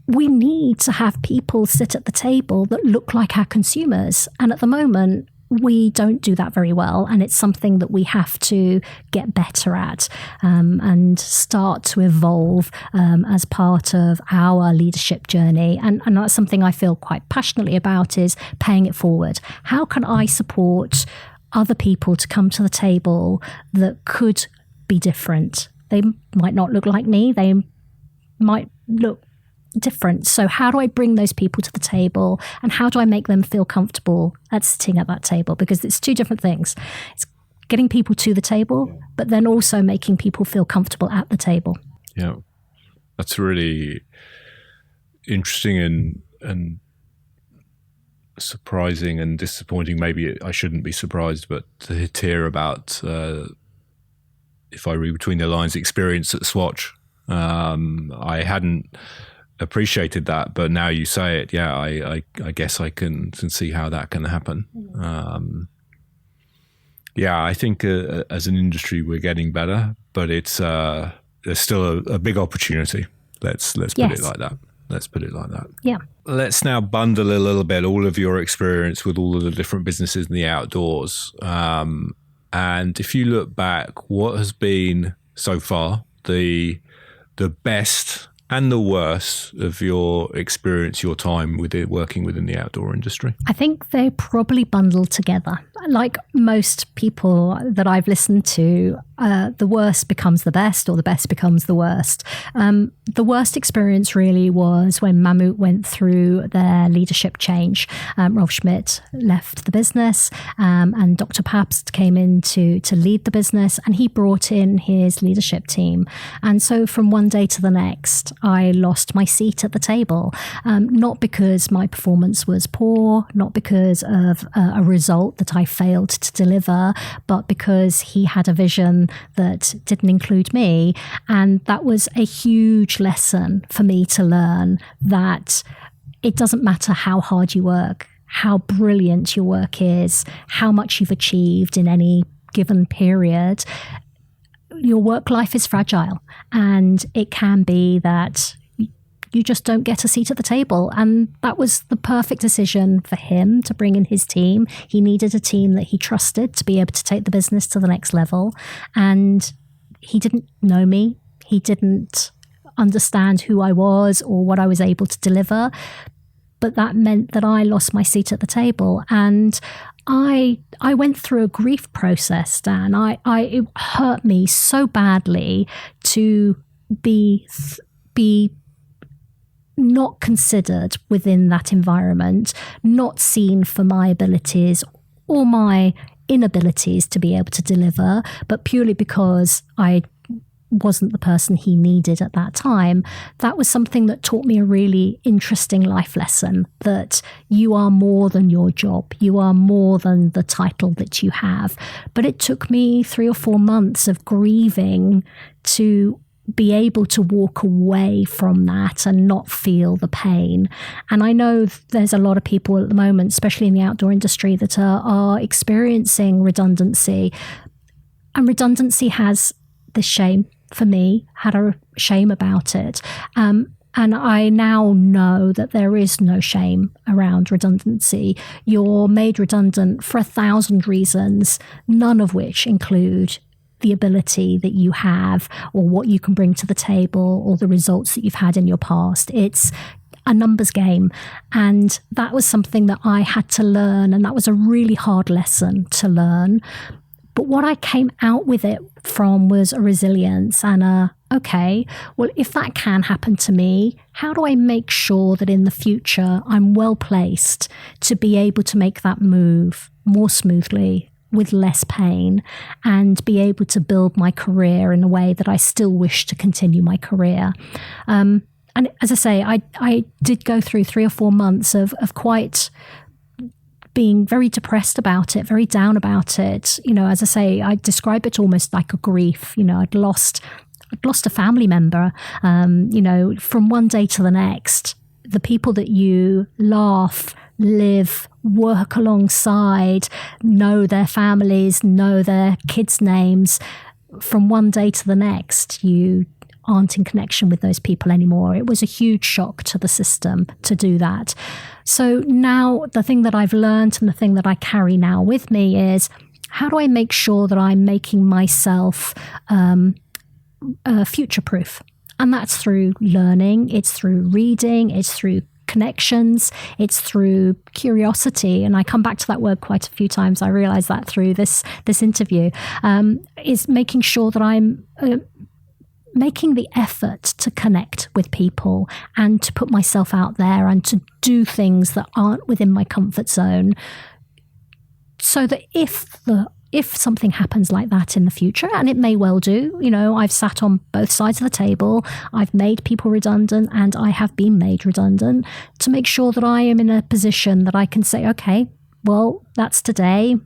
We need to have people sit at the table that look like our consumers. And at the moment, we don't do that very well. And it's something that we have to get better at and start to evolve as part of our leadership journey. And that's something I feel quite passionately about, is paying it forward. How can I support other people to come to the table that could be different? They might not look like me. They might look different. So how do I bring those people to the table, and how do I make them feel comfortable at sitting at that table? Because it's two different things. It's getting people to the table, but then also making people feel comfortable at the table. Yeah, that's really interesting and surprising and disappointing. Maybe I shouldn't be surprised, but to hear about, if I read between the lines, experience at Swatch, I hadn't appreciated that, but now you say it, yeah, I guess I can see how that can happen. Yeah, I think as an industry we're getting better, but it's there's still a big opportunity. Let's put it like that. Let's put it like that. Yeah. Let's now bundle a little bit all of your experience with all of the different businesses in the outdoors. And if you look back, what has been so far the best and the worst of your experience, your time with it, working within the outdoor industry? I think they probably bundle together. Like most people that I've listened to, the worst becomes the best, or the best becomes the worst. The worst experience really was when Mammut went through their leadership change. Rolf Schmidt left the business, and Dr. Pabst came in to lead the business, and he brought in his leadership team. And so from one day to the next, I lost my seat at the table, not because my performance was poor, not because of a result that I failed to deliver, but because he had a vision that didn't include me. And that was a huge lesson for me to learn, that it doesn't matter how hard you work, how brilliant your work is, how much you've achieved in any given period. Your work life is fragile, and it can be that you just don't get a seat at the table. And that was the perfect decision for him to bring in his team. He needed a team that he trusted to be able to take the business to the next level. And he didn't know me. He didn't understand who I was or what I was able to deliver. But that meant that I lost my seat at the table. And I went through a grief process, Dan. It hurt me so badly to be not considered within that environment, not seen for my abilities or my inabilities to be able to deliver, but purely because I wasn't the person he needed at that time. That was something that taught me a really interesting life lesson, that you are more than your job. You are more than the title that you have. But it took me 3 or 4 months of grieving to be able to walk away from that and not feel the pain. And I know there's a lot of people at the moment, especially in the outdoor industry, that are experiencing redundancy. And redundancy has this shame. For me, had a shame about it. And I now know that there is no shame around redundancy. You're made redundant for 1,000 reasons, none of which include the ability that you have or what you can bring to the table or the results that you've had in your past. It's a numbers game. And that was something that I had to learn. And that was a really hard lesson to learn. But what I came out with it from was a resilience and okay, well, if that can happen to me, how do I make sure that in the future I'm well placed to be able to make that move more smoothly, with less pain and be able to build my career in a way that I still wish to continue my career. And as I say, I did go through 3 or 4 months of quite being very depressed about it, very down about it. You know, as I say, I describe it almost like a grief. You know, I'd lost a family member, you know, from one day to the next. The people that you laugh, live, work alongside, know their families, know their kids' names, from one day to the next, you aren't in connection with those people anymore. It was a huge shock to the system to do that. So now the thing that I've learned and the thing that I carry now with me is, how do I make sure that I'm making myself future-proof? And that's through learning, it's through reading, it's through connections, it's through curiosity. And I come back to that word quite a few times. I realize that through this interview, is making sure that I'm making the effort to connect with people and to put myself out there and to do things that aren't within my comfort zone, so that if something happens like that in the future, and it may well do, you know, I've sat on both sides of the table, I've made people redundant and I have been made redundant, to make sure that I am in a position that I can say, okay, well, that's today.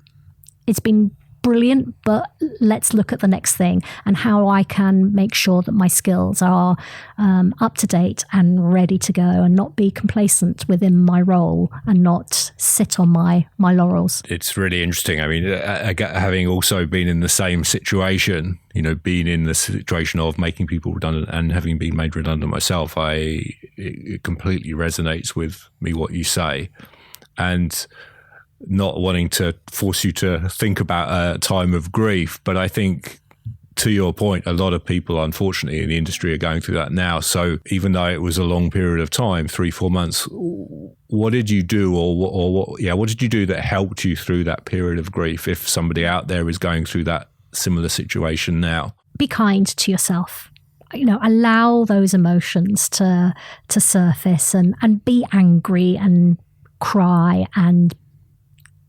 It's been brilliant, but let's look at the next thing and how I can make sure that my skills are up to date and ready to go, and not be complacent within my role and not sit on my laurels. It's really interesting. I mean, having also been in the same situation, you know, being in the situation of making people redundant and having been made redundant myself, it completely resonates with me what you say. And not wanting to force you to think about a time of grief, but I think, to your point, a lot of people, unfortunately, in the industry are going through that now. So even though it was a long period of time, 3-4 months, what did you do, what did you do that helped you through that period of grief? If somebody out there is going through that similar situation now, be kind to yourself. You know, allow those emotions to surface and be angry and cry and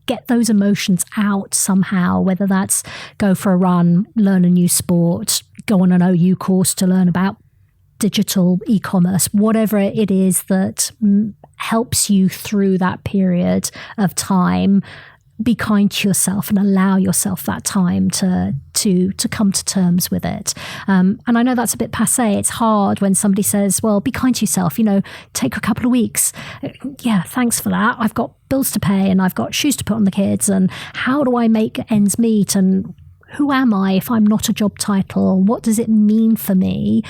get those emotions out somehow, whether that's go for a run, learn a new sport, go on an OU course to learn about digital e-commerce, whatever it is that helps you through that period of time. Be kind to yourself and allow yourself that time to come to terms with it. And I know that's a bit passé. It's hard when somebody says, well, be kind to yourself, you know, take a couple of weeks. Yeah, thanks for that. I've got bills to pay and I've got shoes to put on the kids. And how do I make ends meet? And who am I if I'm not a job title? What does it mean for me?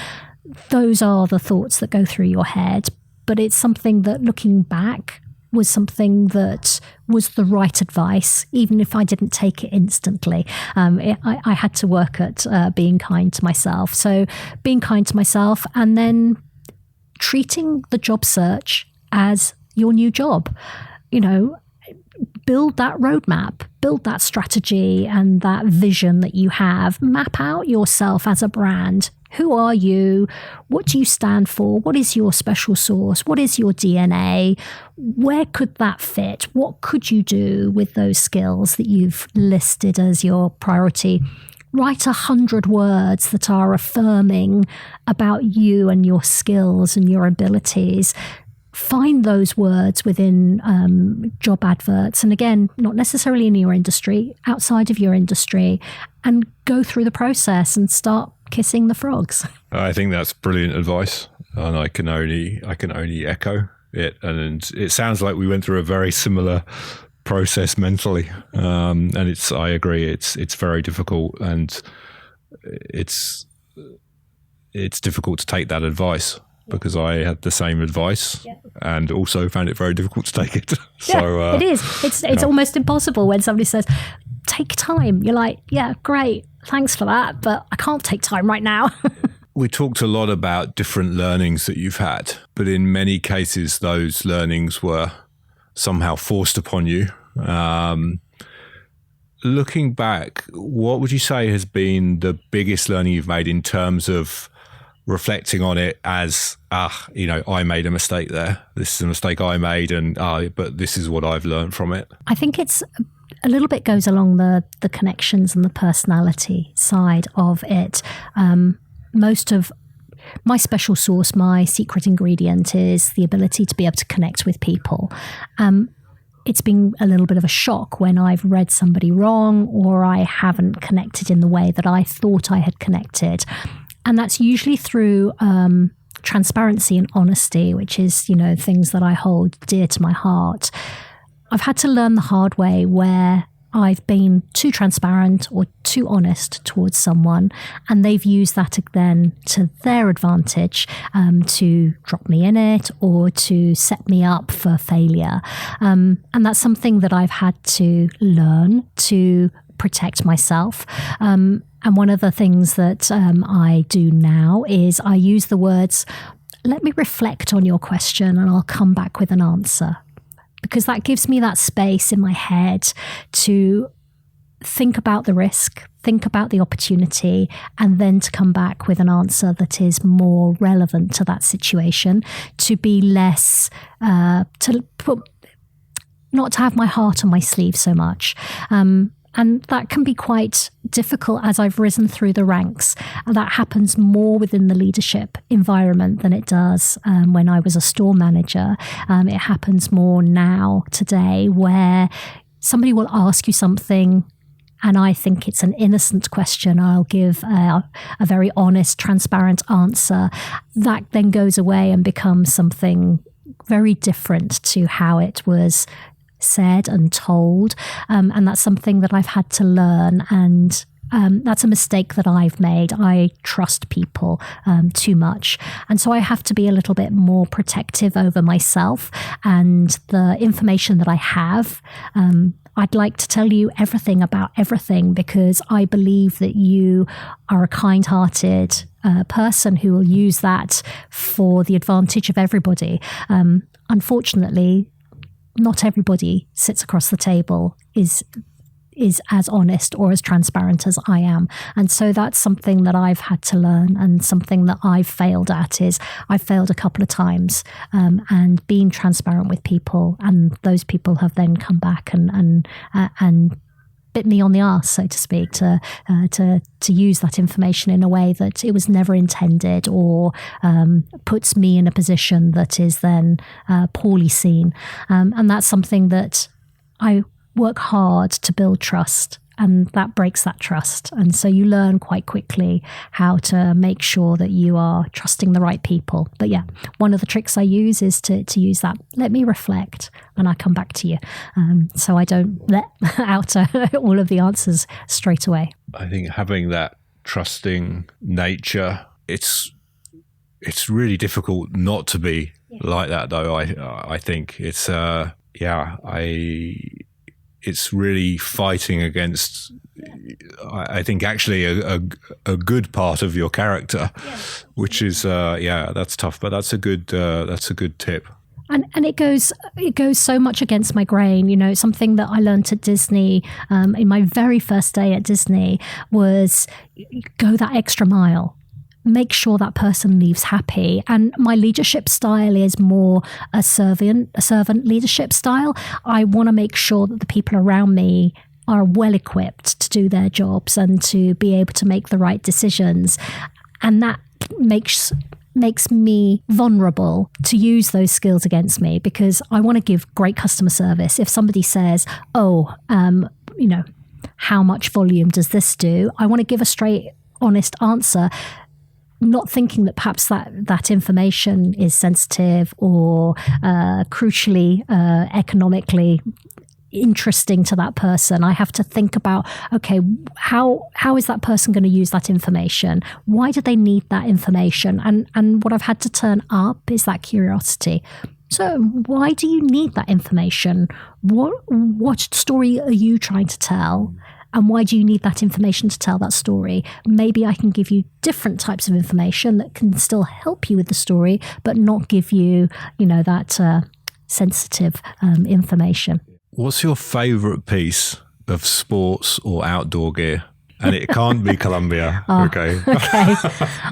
Those are the thoughts that go through your head. But it's something that, looking back, was something that was the right advice, even if I didn't take it instantly. I had to work at being kind to myself. So being kind to myself, and then treating the job search as your new job. You know, build that roadmap, build that strategy and that vision that you have. Map out yourself as a brand. Who are you? What do you stand for? What is your special sauce? What is your DNA? Where could that fit? What could you do with those skills that you've listed as your priority? Write 100 words that are affirming about you and your skills and your abilities. Find those words within job adverts. And again, not necessarily in your industry, outside of your industry, and go through the process and start kissing the frogs. I think that's brilliant advice, and I can only echo it. And it sounds like we went through a very similar process mentally, and I agree, it's very difficult, and it's difficult to take that advice, because I had the same advice and also found it very difficult to take it. So it is. It's almost impossible when somebody says, take time. You're like, yeah, great. Thanks for that. But I can't take time right now. We talked a lot about different learnings that you've had, but in many cases, those learnings were somehow forced upon you. Looking back, what would you say has been the biggest learning you've made in terms of reflecting on it as, I made a mistake there. This is a mistake I made, and but this is what I've learned from it. I think it's a little bit goes along the connections and the personality side of it. Most of my special sauce, my secret ingredient, is the ability to be able to connect with people. It's been a little bit of a shock when I've read somebody wrong or I haven't connected in the way that I thought I had connected. And that's usually through transparency and honesty, which is, things that I hold dear to my heart. I've had to learn the hard way where I've been too transparent or too honest towards someone, and they've used that then to their advantage to drop me in it or to set me up for failure. And that's something that I've had to learn to protect myself. And one of the things that I do now is I use the words, let me reflect on your question and I'll come back with an answer. Because that gives me that space in my head to think about the risk, think about the opportunity, and then to come back with an answer that is more relevant to that situation, to be less, not to have my heart on my sleeve so much. And that can be quite difficult as I've risen through the ranks. That happens more within the leadership environment than it does when I was a store manager. It happens more now, today, where somebody will ask you something and I think it's an innocent question. I'll give a very honest, transparent answer. That then goes away and becomes something very different to how it was said and told, and that's something that I've had to learn, and that's a mistake that I've made. I trust people too much, and so I have to be a little bit more protective over myself and the information that I have. I'd like to tell you everything about everything because I believe that you are a kind-hearted person who will use that for the advantage of everybody. Unfortunately, not everybody sits across the table is as honest or as transparent as I am. And so that's something that I've had to learn, and something that I've failed at is I've failed a couple of times, and being transparent with people, and those people have then come back and bit me on the arse, so to speak, to use that information in a way that it was never intended, or puts me in a position that is then poorly seen. And that's something that I work hard to build trust, and that breaks that trust. And so you learn quite quickly how to make sure that you are trusting the right people. But yeah, one of the tricks I use is to use that. Let me reflect and I come back to you. So I don't let out all of the answers straight away. I think having that trusting nature, it's really difficult not to be like that, though. I think it's it's really fighting against, I think, actually a good part of your character, which is that's tough, but that's a good tip. And it goes so much against my grain. Something that I learned at Disney in my very first day at Disney was go that extra mile. Make sure that person leaves happy. And my leadership style is more a servant leadership style. I want to make sure that the people around me are well equipped to do their jobs and to be able to make the right decisions. And that makes me vulnerable to use those skills against me, because I want to give great customer service. If somebody says, how much volume does this do? I want to give a straight, honest answer, not thinking that perhaps that information is sensitive or crucially economically interesting to that person. I have to think about, okay, how is that person going to use that information? Why do they need that information? And what I've had to turn up is that curiosity. So why do you need that information? What story are you trying to tell? And why do you need that information to tell that story? Maybe I can give you different types of information that can still help you with the story, but not give you, that sensitive information. What's your favorite piece of sports or outdoor gear? and it can't be Columbia. Okay. Okay.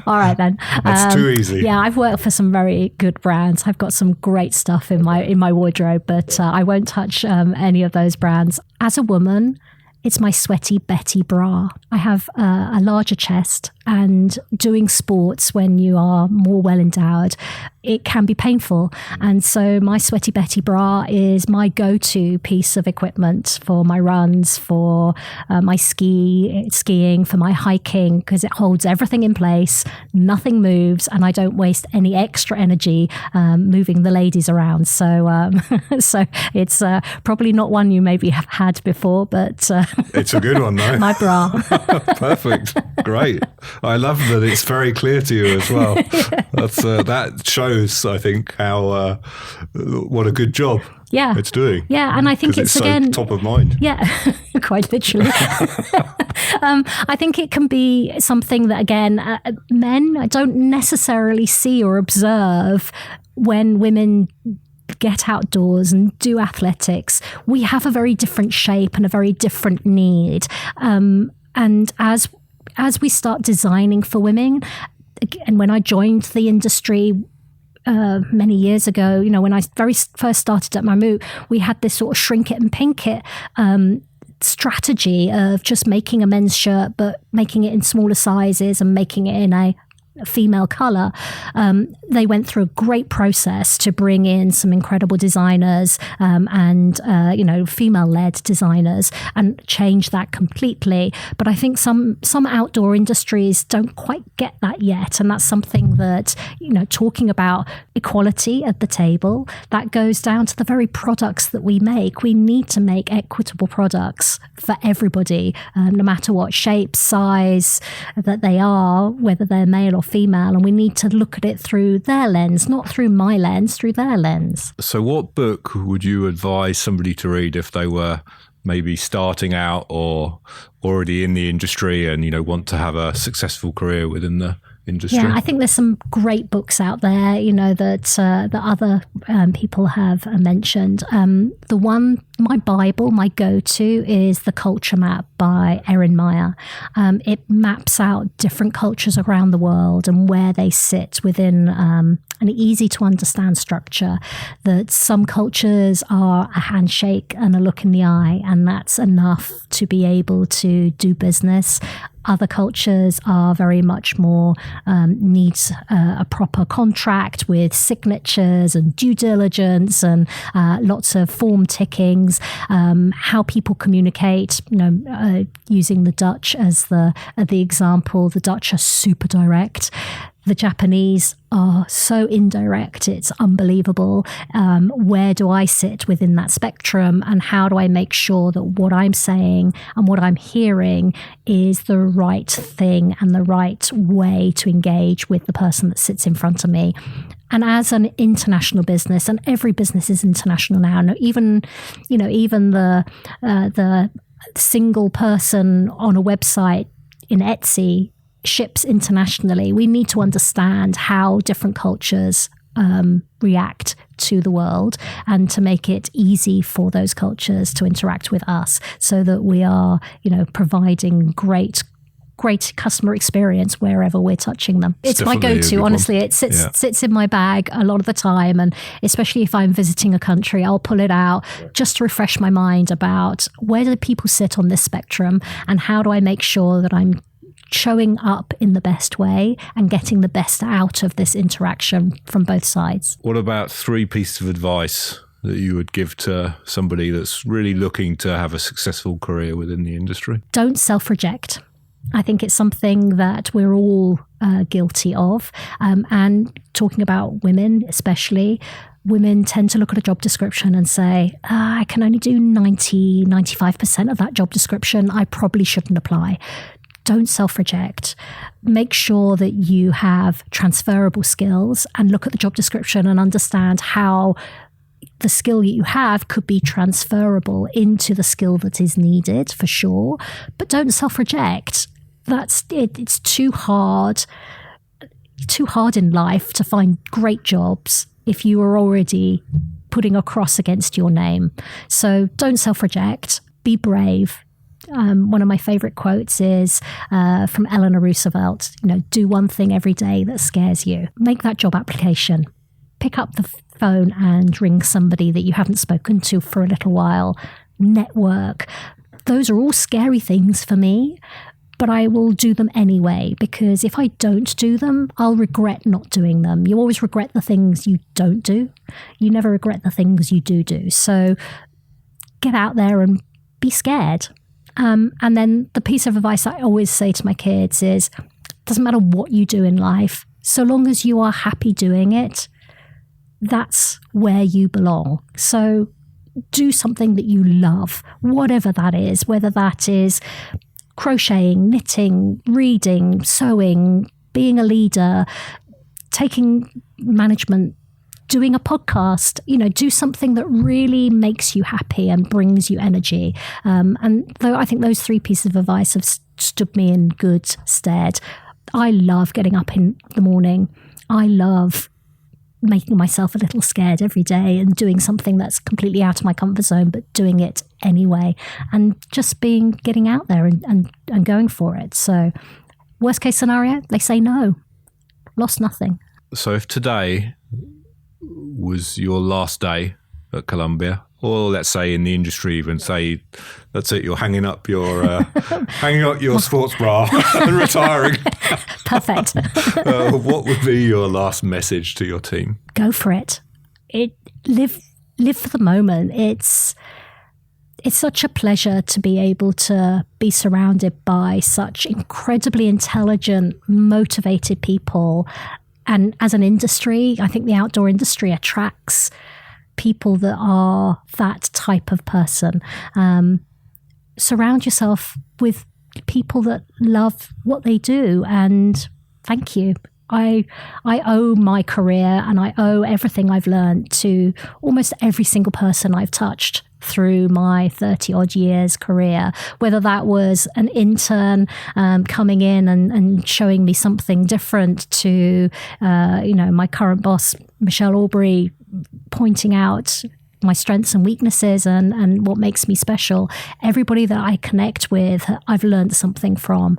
All right then. That's too easy. Yeah, I've worked for some very good brands. I've got some great stuff in my wardrobe, but I won't touch any of those brands. As a woman, it's my Sweaty Betty bra. I have a larger chest, and doing sports when you are more well endowed, it can be painful. And so my Sweaty Betty bra is my go-to piece of equipment for my runs, for my skiing, for my hiking, because it holds everything in place, nothing moves, and I don't waste any extra energy moving the ladies around. So so it's probably not one you maybe have had before, but it's a good one, though. My bra. Perfect. Great. I love that it's very clear to you as well. That's that shows, I think, how what a good job it's doing. Yeah, and I think it's so again top of mind. Yeah, quite literally. I think it can be something that, again, men don't necessarily see or observe when women get outdoors and do athletics. We have a very different shape and a very different need. And as we start designing for women, and when I joined the industry many years ago, when I very first started at Mamut, we had this sort of shrink it and pink it strategy of just making a men's shirt, but making it in smaller sizes and making it in a female color. They went through a great process to bring in some incredible designers and female-led designers and change that completely. But I think some outdoor industries don't quite get that yet, and that's something that, talking about equality at the table, that goes down to the very products that we make. We need to make equitable products for everybody, no matter what shape, size that they are, whether they're male or female, and we need to look at it through their lens, not through my lens, through their lens. So what book would you advise somebody to read if they were maybe starting out or already in the industry and, want to have a successful career within the industry? Yeah, I think there's some great books out there, that other people have mentioned. The one, my Bible, my go-to is The Culture Map by Erin Meyer. It maps out different cultures around the world and where they sit within an easy to understand structure. That some cultures are a handshake and a look in the eye, and that's enough to be able to do business. Other cultures are very much more needs a proper contract with signatures and due diligence and lots of form tickings. How people communicate, using the Dutch as the example, the Dutch are super direct. The Japanese are so indirect, it's unbelievable. Where do I sit within that spectrum, and how do I make sure that what I'm saying and what I'm hearing is the right thing and the right way to engage with the person that sits in front of me? And as an international business, and every business is international now, even the single person on a website in Etsy ships internationally. We need to understand how different cultures react to the world, and to make it easy for those cultures to interact with us, so that we are, providing great customer experience wherever we're touching them. It's my go-to, honestly. It sits in my bag a lot of the time, and especially if I'm visiting a country, I'll pull it out just to refresh my mind about where do people sit on this spectrum, and how do I make sure that I'm showing up in the best way and getting the best out of this interaction from both sides. What about 3 pieces of advice that you would give to somebody that's really looking to have a successful career within the industry? Don't self-reject. I think it's something that we're all guilty of. And talking about women especially, women tend to look at a job description and say, I can only do 95% of that job description. I probably shouldn't apply. Don't self-reject. Make sure that you have transferable skills, and look at the job description and understand how the skill you have could be transferable into the skill that is needed, for sure. But don't self-reject. That's it. It's too hard in life to find great jobs if you are already putting a cross against your name. So don't self-reject. Be brave. One of my favorite quotes is from Eleanor Roosevelt, do one thing every day that scares you. Make that job application. Pick up the phone and ring somebody that you haven't spoken to for a little while. Network. Those are all scary things for me, but I will do them anyway, because if I don't do them, I'll regret not doing them. You always regret the things you don't do. You never regret the things you do. So get out there and be scared. And then the piece of advice I always say to my kids is, doesn't matter what you do in life, so long as you are happy doing it, that's where you belong. So do something that you love, whatever that is, whether that is crocheting, knitting, reading, sewing, being a leader, taking management, doing a podcast, do something that really makes you happy and brings you energy. And though I think those 3 pieces of advice have stood me in good stead. I love getting up in the morning. I love making myself a little scared every day and doing something that's completely out of my comfort zone, but doing it anyway, and just getting out there and going for it. So worst case scenario, they say no, lost nothing. So if today was your last day at Columbia, or let's say in the industry, even say that's it, you're hanging up your sports bra and retiring. Perfect. What would be your last message to your team? Go for it. Live for the moment. It's such a pleasure to be able to be surrounded by such incredibly intelligent, motivated people. And as an industry, I think the outdoor industry attracts people that are that type of person. Surround yourself with people that love what they do, and thank you. I owe my career and I owe everything I've learned to almost every single person I've touched through my 30-odd years career, whether that was an intern coming in and showing me something different to, my current boss, Michelle Aubrey, pointing out my strengths and weaknesses and what makes me special. Everybody that I connect with, I've learned something from.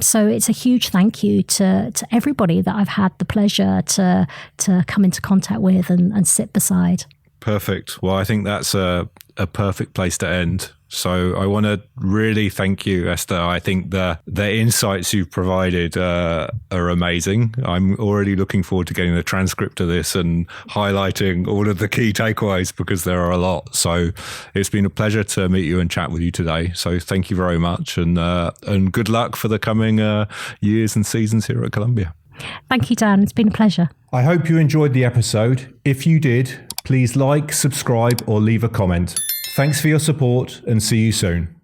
So it's a huge thank you to everybody that I've had the pleasure to come into contact with and sit beside. Perfect. Well, I think that's a perfect place to end. So I want to really thank you, Esther. I think the insights you've provided are amazing. I'm already looking forward to getting the transcript of this and highlighting all of the key takeaways, because there are a lot. So it's been a pleasure to meet you and chat with you today. So thank you very much, and good luck for the coming years and seasons here at Columbia. Thank you, Dan. It's been a pleasure. I hope you enjoyed the episode. If you did, please like, subscribe, or leave a comment. Thanks for your support, and see you soon.